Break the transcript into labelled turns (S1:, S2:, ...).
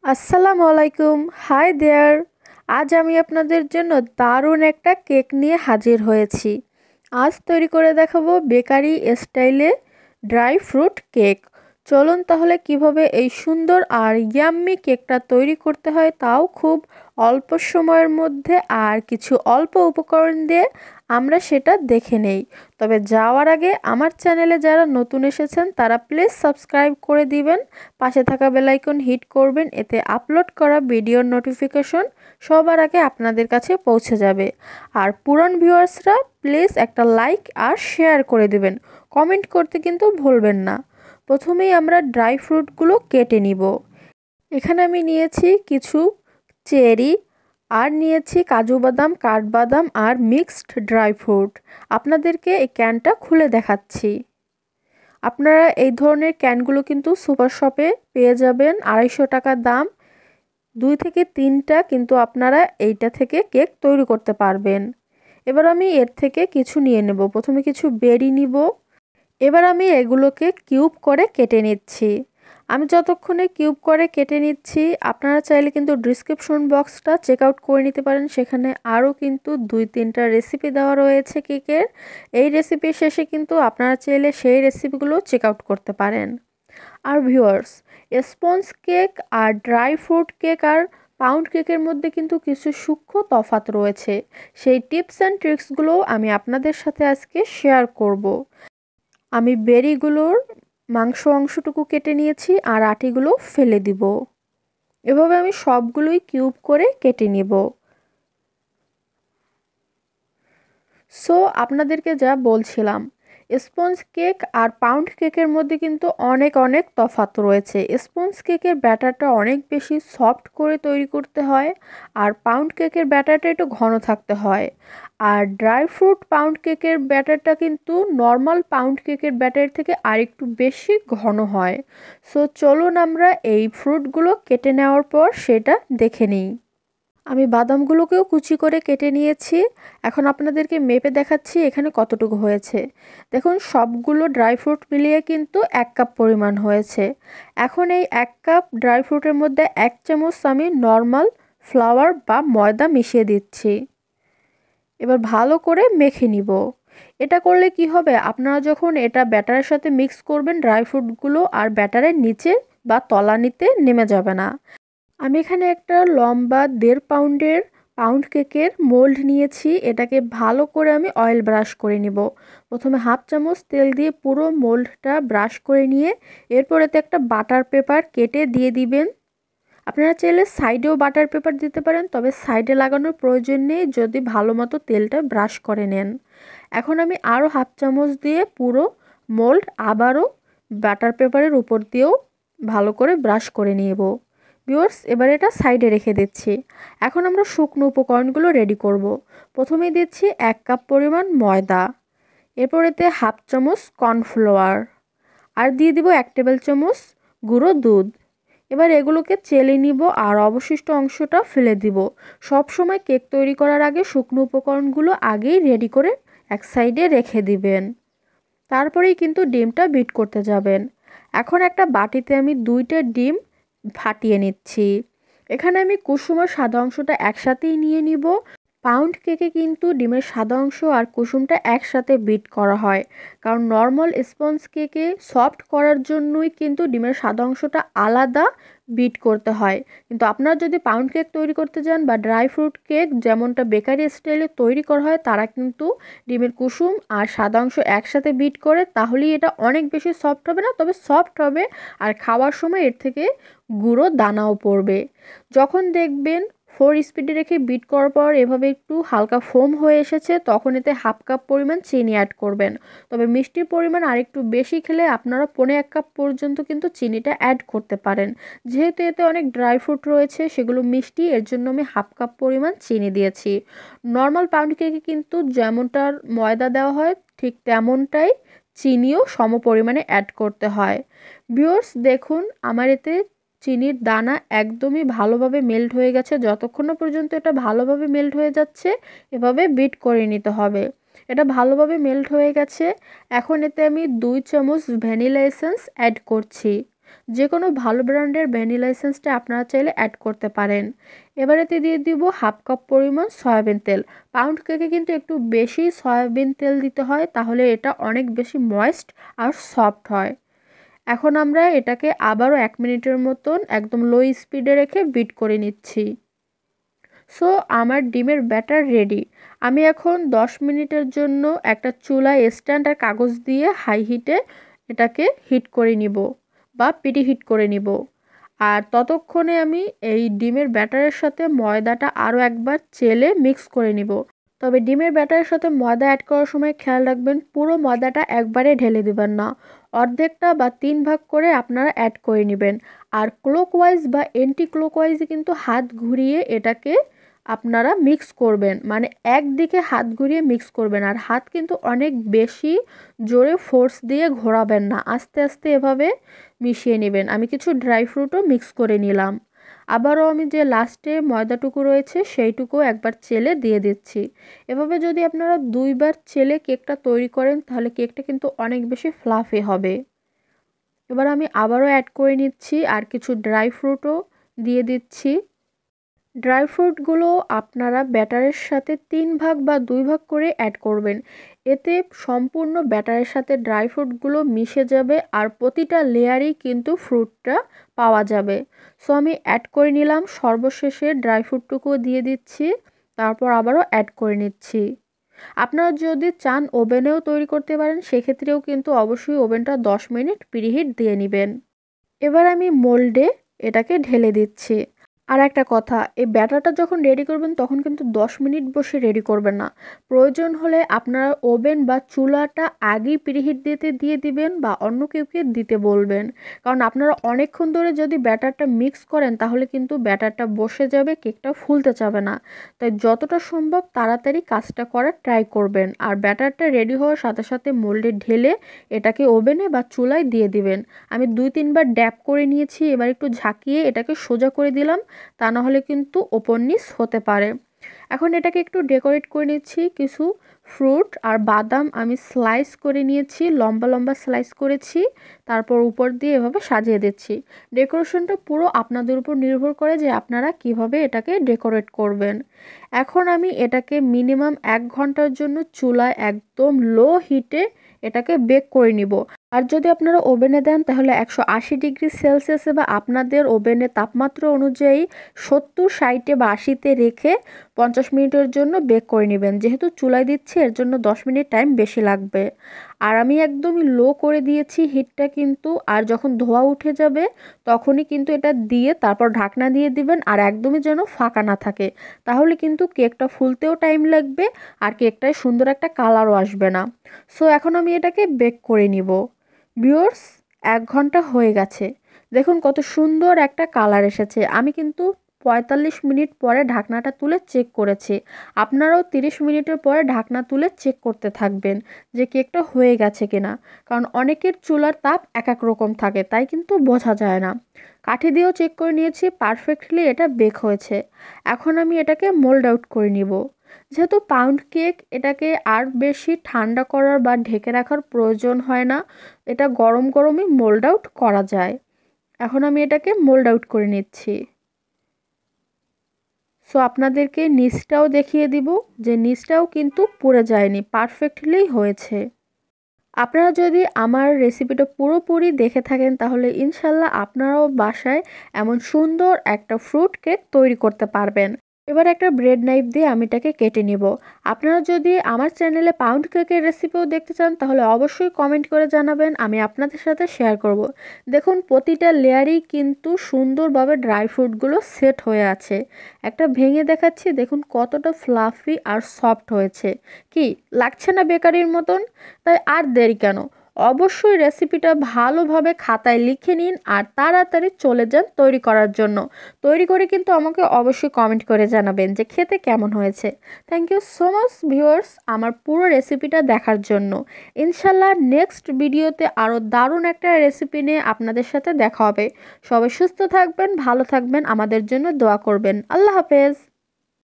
S1: আসসালামুআলাইকুম, hi there. আজ আমি আপনাদের জন্য দারুণ একটা কেক নিয়ে হাজির হয়েছি। আজ তৈরি করে দেখাবো বেকারি স্টাইলে ড্রাই ফ্রুট কেক। চলুন তাহলে কিভাবে এই সুন্দর আর ইয়াম্মি কেকটা তৈরি করতে হয়, তাও খুব অল্প সময়ের মধ্যে আর কিছু অল্প উপকরণ দিয়ে আমরা সেটা দেখে নেই। তবে যাওয়ার আগে আমার চ্যানেলে যারা নতুন এসেছেন তারা প্লিজ সাবস্ক্রাইব করে দিবেন, পাশে থাকা বেল আইকন হিট করবেন, এতে আপলোড করা ভিডিওর নোটিফিকেশন সবার আগে আপনাদের কাছে পৌঁছে যাবে। আর পুরান ভিউয়ার্সরা প্লিজ একটা লাইক আর শেয়ার করে দিবেন, কমেন্ট করতে কিন্তু ভুলবেন না। প্রথমেই আমরা ড্রাই ফ্রুটগুলো কেটে নিব। এখানে আমি নিয়েছি কিছু চেরি, আর নিয়েছি কাজু বাদাম, কাঠবাদাম আর মিক্সড ড্রাই ফ্রুট। আপনাদেরকে এই ক্যানটা খুলে দেখাচ্ছি। আপনারা এই ধরনের ক্যানগুলো কিন্তু সুপার শপে পেয়ে যাবেন, 250 টাকা দাম। 2 থেকে 3টা কিন্তু আপনারা এইটা থেকে কেক তৈরি করতে পারবেন। এবার আমি এর থেকে কিছু নিয়ে নেব। প্রথমে কিছু বেরি নিব। এবার আমি এগুলোকে কিউব করে কেটে নিচ্ছি। আমি যতক্ষণে কিউব করে কেটে নিচ্ছি, আপনারা চাইলে কিন্তু ডিসক্রিপশন বক্সটা চেক আউট করে নিতে পারেন, সেখানে আরও কিন্তু 2-3টা রেসিপি দেওয়া রয়েছে কেকের। এই রেসিপির শেষে কিন্তু আপনারা চাইলে সেই রেসিপিগুলো চেক আউট করতে পারেন। আর ভিউয়ার্স, স্পঞ্জ কেক আর ড্রাই ফ্রুট কেক আর পাউন্ড কেকের মধ্যে কিন্তু কিছু সূক্ষ্ম তফাৎ রয়েছে। সেই টিপস অ্যান্ড ট্রিক্সগুলো আমি আপনাদের সাথে আজকে শেয়ার করব। আমি বেরিগুলোর মাংস অংশটুকু কেটে নিয়েছি আর আটিগুলো ফেলে দিব। এভাবে আমি সবগুলোই কিউব করে কেটে নিব। সো আপনাদেরকে যা বলছিলাম, স্পঞ্জ কেক আর পাউন্ড কেকের মধ্যে কিন্তু অনেক তফাৎ রয়েছে। স্পঞ্জ কেকের ব্যাটারটা অনেক বেশি সফট করে তৈরি করতে হয়, আর পাউন্ড কেকের ব্যাটারটা একটু ঘন থাকতে হয়। আর ড্রাই ফ্রুট পাউন্ড কেকের ব্যাটারটা কিন্তু নর্মাল পাউন্ড কেকের ব্যাটার থেকে আরেকটু বেশি ঘন হয়। সো চলুন আমরা এই ফ্রুটগুলো কেটে নেওয়ার পর সেটা দেখে নিই। আমি বাদামগুলোকেও কুচি করে কেটে নিয়েছি। এখন আপনাদেরকে মেপে দেখাচ্ছি এখানে কতটুকু হয়েছে। দেখুন, সবগুলো ড্রাই ফ্রুট মিলিয়ে কিন্তু 1 কাপ পরিমাণ হয়েছে। এখন এই 1 কাপ ড্রাই ফ্রুটের মধ্যে 1 চামচ আমি নর্মাল ফ্লাওয়ার বা ময়দা মিশিয়ে দিচ্ছি। এবার ভালো করে মেখে নিব। এটা করলে কি হবে, আপনারা যখন এটা ব্যাটারের সাথে মিক্স করবেন, ড্রাই ফ্রুটগুলো আর ব্যাটারের নিচে বা তলানিতে নেমে যাবে না। আমি এখানে একটা লম্বা 1.5 পাউন্ডের পাউন্ড কেকের মোল্ড নিয়েছি। এটাকে ভালো করে আমি অয়েল ব্রাশ করে নিব। প্রথমে 1/2 চামচ তেল দিয়ে পুরো মোল্ডটা ব্রাশ করে নিয়ে এরপর এতে একটা বাটার পেপার কেটে দিয়ে দিবেন। আপনারা চাইলে সাইডেও বাটার পেপার দিতে পারেন, তবে সাইডে লাগানোর প্রয়োজন নেই যদি ভালো মতো তেলটা ব্রাশ করে নেন। এখন আমি আরও 1/2 চামচ দিয়ে পুরো মোল্ড আবারও বাটার পেপারের উপর দিয়েও ভালো করে ব্রাশ করে নেব। ভিউয়ার্স, এবার এটা সাইডে রেখে দিচ্ছি। এখন আমরা শুকনো উপকরণগুলো রেডি করব। প্রথমেই দিচ্ছি 1 কাপ পরিমাণ ময়দা, এরপর এতে 1/2 চামচ কর্নফ্লাওয়ার, আর দিয়ে দিব 1 টেবিল চামচ গুঁড়ো দুধ। এবার এগুলোকে চেলে নিব আর অবশিষ্ট অংশটা ফেলে দিব। সব সময় কেক তৈরি করার আগে শুকনো উপকরণগুলো আগেই রেডি করে এক সাইডে রেখে দিবেন, তারপরেই কিন্তু ডিমটা বিট করতে যাবেন। এখন একটা বাটিতে আমি 2টা ডিম ফাটিয়ে নিচ্ছি। এখানে আমি কুসুম আর সাদা অংশটা একসাথেই নিয়ে নিব। পাউন্ড কেকে কিন্তু ডিমের সাদা অংশ আর কুসুমটা একসাথে বিট করা হয়, কারণ নর্মাল স্পঞ্জ কেকে সফট করার জন্যই কিন্তু ডিমের সাদা অংশটা আলাদা বিট করতে হয়। কিন্তু আপনারা যদি পাউন্ড কেক তৈরি করতে যান বা ড্রাই ফ্রুট কেক যেমনটা বেকারি স্টাইলে তৈরি করা হয়, তারা কিন্তু ডিমের কুসুম আর সাদা অংশ একসাথে বিট করে, তাহলেই এটা অনেক বেশি সফট হবে না, তবে সফট হবে আর খাওয়ার সময় এর থেকে গুঁড়ো দানাও পড়বে। যখন দেখবেন 4 স্পিডে রেখে বিট করার পর এভাবে একটু হালকা ফোম হয়ে এসেছে, তখন এতে 1/2 কাপ পরিমাণ চিনি অ্যাড করবেন। তবে মিষ্টির পরিমাণ আরেকটু বেশি খেলে আপনারা 1.25 কাপ পর্যন্ত কিন্তু চিনিটা অ্যাড করতে পারেন। যেহেতু এতে অনেক ড্রাই ফ্রুট রয়েছে, সেগুলো মিষ্টি, এর জন্য আমি 1/2 কাপ পরিমাণ চিনি দিয়েছি। নর্মাল পাউন্ড কেকে কিন্তু যেমনটার ময়দা দেওয়া হয় ঠিক তেমনটাই চিনিও সম পরিমাণে অ্যাড করতে হয়। ভিউয়ার্স, দেখুন আমার এতে চিনির দানা একদমই ভালোভাবে মেল্ট হয়ে গেছে। যতক্ষণ না পর্যন্ত এটা ভালোভাবে মেল্ট হয়ে যাচ্ছে, এভাবে বিট করে নিতে হবে। এটা ভালোভাবে মেল্ট হয়ে গেছে। এখন এতে আমি 2 চামচ ভ্যানিলা এসেন্স অ্যাড করছি। যে কোনো ভালো ব্র্যান্ডের ভ্যানিলা এসেন্সটা আপনারা চাইলে অ্যাড করতে পারেন। এবার এতে দিয়ে দিব হাফ কাপ পরিমাণ সয়াবিন তেল। পাউন্ড কেকে কিন্তু একটু বেশি সয়াবিন তেল দিতে হয়, তাহলে এটা অনেক বেশি ময়েস্ট আর সফট হয়। এখন আমরা এটাকে আবারও 1 মিনিটের মতন একদম লো স্পিডে রেখে বিট করে নিচ্ছি। সো আমার ডিমের ব্যাটার রেডি। আমি এখন 10 মিনিটের জন্য একটা চুলায় স্ট্যান্ড আর কাগজ দিয়ে হাই হিটে এটাকে হিট করে নিব বা পিটি হিট করে নিব। আর ততক্ষণে আমি এই ডিমের ব্যাটারের সাথে ময়দাটা আরও একবার চেলে মিক্স করে নিব। তবে ডিমের ব্যাটারের সাথে ময়দা অ্যাড করার সময় খেয়াল রাখবেন পুরো ময়দাটা একবারে ঢেলে দিবেন না, অর্ধেকটা বা 3 ভাগ করে আপনারা অ্যাড করে নেবেন। আর ক্লকওয়াইজ বা এন্টি ক্লকওয়াইজে কিন্তু হাত ঘুরিয়ে এটাকে আপনারা মিক্স করবেন, মানে একদিকে হাত ঘুরিয়ে মিক্স করবেন। আর হাত কিন্তু অনেক বেশি জোরে ফোর্স দিয়ে ঘোরাবেন না, আস্তে আস্তে এভাবে মিশিয়ে নেবেন। আমি কিছু ড্রাই ফ্রুটও মিক্স করে নিলাম। আবারও আমি যে লাস্টে ময়দাটুকু রয়েছে সেইটুকু একবার চেলে দিয়ে দিচ্ছি। এভাবে যদি আপনারা 2 বার চেলে কেকটা তৈরি করেন তাহলে কেকটা কিন্তু অনেক বেশি ফ্লাফি হবে। এবার আমি আবারও অ্যাড করে নিচ্ছি আর কিছু ড্রাই ফ্রুটও দিয়ে দিচ্ছি। ড্রাই ফ্রুটগুলো আপনারা ব্যাটারের সাথে 3 ভাগ বা 2 ভাগ করে অ্যাড করবেন। এতে সম্পূর্ণ ব্যাটারের সাথে ড্রাই ফ্রুটগুলো মিশে যাবে আর প্রতিটা লেয়ারেই কিন্তু ফ্রুটটা পাওয়া যাবে। সো আমি অ্যাড করে নিলাম, সর্বশেষে ড্রাই ফ্রুটটুকুও দিয়ে দিচ্ছি, তারপর আবারও অ্যাড করে নিচ্ছি। আপনারা যদি চান ওভেনেও তৈরি করতে পারেন, সেক্ষেত্রেও কিন্তু অবশ্যই ওভেনটা 10 মিনিট প্রিহিট দিয়ে নেবেন। এবার আমি মোল্ডে এটাকে ঢেলে দিচ্ছি। আর একটা কথা, এই ব্যাটারটা যখন রেডি করবেন তখন কিন্তু 10 মিনিট বসে রেডি করবেন না। প্রয়োজন হলে আপনারা ওভেন বা চুলাটা আগেই প্রিহিট দিয়ে দিবেন বা অন্য কেউকে দিতে বলবেন। কারণ আপনারা অনেকক্ষণ ধরে যদি ব্যাটারটা মিক্স করেন তাহলে কিন্তু ব্যাটারটা বসে যাবে, কেকটা ফুলতে চাবে না। তাই যতটা সম্ভব তাড়াতাড়ি কাজটা করার ট্রাই করবেন। আর ব্যাটারটা রেডি হওয়ার সাথে সাথে মোল্ডে ঢেলে এটাকে ওভেনে বা চুলায় দিয়ে দিবেন। আমি 2-3 বার ড্যাপ করে নিয়েছি, এবার একটু ঝাঁকিয়ে এটাকে সোজা করে দিলাম, তা না হলে কিন্তু ওপর নিচ হতে পারে। এখন এটাকে একটু ডেকোরেট করে নিচ্ছি। কিছু ফ্রুট আর বাদাম আমি স্লাইস করে নিয়েছি, লম্বা লম্বা স্লাইস করেছি, তারপর উপর দিয়ে এভাবে সাজিয়ে দিচ্ছি। ডেকোরেশনটা পুরো আপনাদের উপর নির্ভর করে যে আপনারা কিভাবে এটাকে ডেকোরেট করবেন। এখন আমি এটাকে মিনিমাম 1 ঘন্টার জন্য চুলায় একদম লো হিটে এটাকে বেক করে নিব। আর যদি আপনারা ওভেনে দেন তাহলে 180 ডিগ্রি সেলসিয়াসে বা আপনাদের ওভেনের তাপমাত্রা অনুযায়ী 70, 60 বা 80-তে রেখে 50 মিনিটের জন্য বেক করে নেবেন। যেহেতু চুলায় দিচ্ছি এর জন্য 10 মিনিট টাইম বেশি লাগবে। আর আমি একদমই লো করে দিয়েছি হিটটা কিন্তু। আর যখন ধোঁয়া উঠে যাবে তখনই কিন্তু এটা দিয়ে তারপর ঢাকনা দিয়ে দিবেন, আর একদমই যেন ফাঁকা না থাকে, তাহলে কিন্তু কেকটা ফুলতেও টাইম লাগবে আর কেকটায় সুন্দর একটা কালারও আসবে না। সো এখন আমি এটাকে বেক করে নিব। ভিউয়ার্স, 1 ঘন্টা হয়ে গেছে, দেখুন কত সুন্দর একটা কালার এসেছে। আমি কিন্তু 45 মিনিট পরে ঢাকনাটা তুলে চেক করেছি। আপনারাও 30 মিনিটের পরে ঢাকনা তুলে চেক করতে থাকবেন যে কেকটা হয়ে গেছে কিনা, কারণ অনেকের চুলার তাপ এক এক রকম থাকে, তাই কিন্তু বোঝা যায় না। কাঠি দিয়েও চেক করে নিয়েছি, পারফেক্টলি এটা বেক হয়েছে। এখন আমি এটাকে মোল্ড আউট করে নিব। যেহেতু পাউন্ড কেক, এটাকে আর বেশি ঠান্ডা করার বা ঢেকে রাখার প্রয়োজন হয় না, এটা গরম গরমই মোল্ড আউট করা যায়। এখন আমি এটাকে মোল্ড আউট করে নিচ্ছি। সো আপনাদেরকে নিচটাও দেখিয়ে দিব যে নিচটাও কিন্তু পুড়ে যায়নি, পারফেক্টলি হয়েছে। আপনারা যদি আমার রেসিপিটা পুরোপুরি দেখে থাকেন তাহলে ইনশাল্লাহ আপনারাও বাসায় এমন সুন্দর একটা ফ্রুট কেক তৈরি করতে পারবেন। এবার একটা ব্রেড নাইফ দিয়ে আমি এটাকে কেটে নিব। আপনারা যদি আমার চ্যানেলে পাউন্ড কেকের রেসিপিও দেখতে চান তাহলে অবশ্যই কমেন্ট করে জানাবেন, আমি আপনাদের সাথে শেয়ার করব। দেখুন প্রতিটা লেয়ারেই কিন্তু সুন্দরভাবে ড্রাই ফ্রুটগুলো সেট হয়ে আছে। একটা ভেঙে দেখাচ্ছি, দেখুন কতটা ফ্লাফি আর সফট হয়েছে। কি লাগছে না বেকারির মতন? তাই আর দেরি কেন, অবশ্যই রেসিপিটা ভালোভাবে খাতায় লিখে নিন আর তাড়াতাড়ি চলে যান তৈরি করার জন্য। তৈরি করে কিন্তু আমাকে অবশ্যই কমেন্ট করে জানাবেন যে খেতে কেমন হয়েছে। Thank you so much viewers আমার পুরো রেসিপিটা দেখার জন্য। ইনশাল্লাহ নেক্সট ভিডিওতে আরও দারুণ একটা রেসিপি নিয়ে আপনাদের সাথে দেখা হবে। সবাই সুস্থ থাকবেন, ভালো থাকবেন, আমাদের জন্য দোয়া করবেন। আল্লাহ হাফেজ।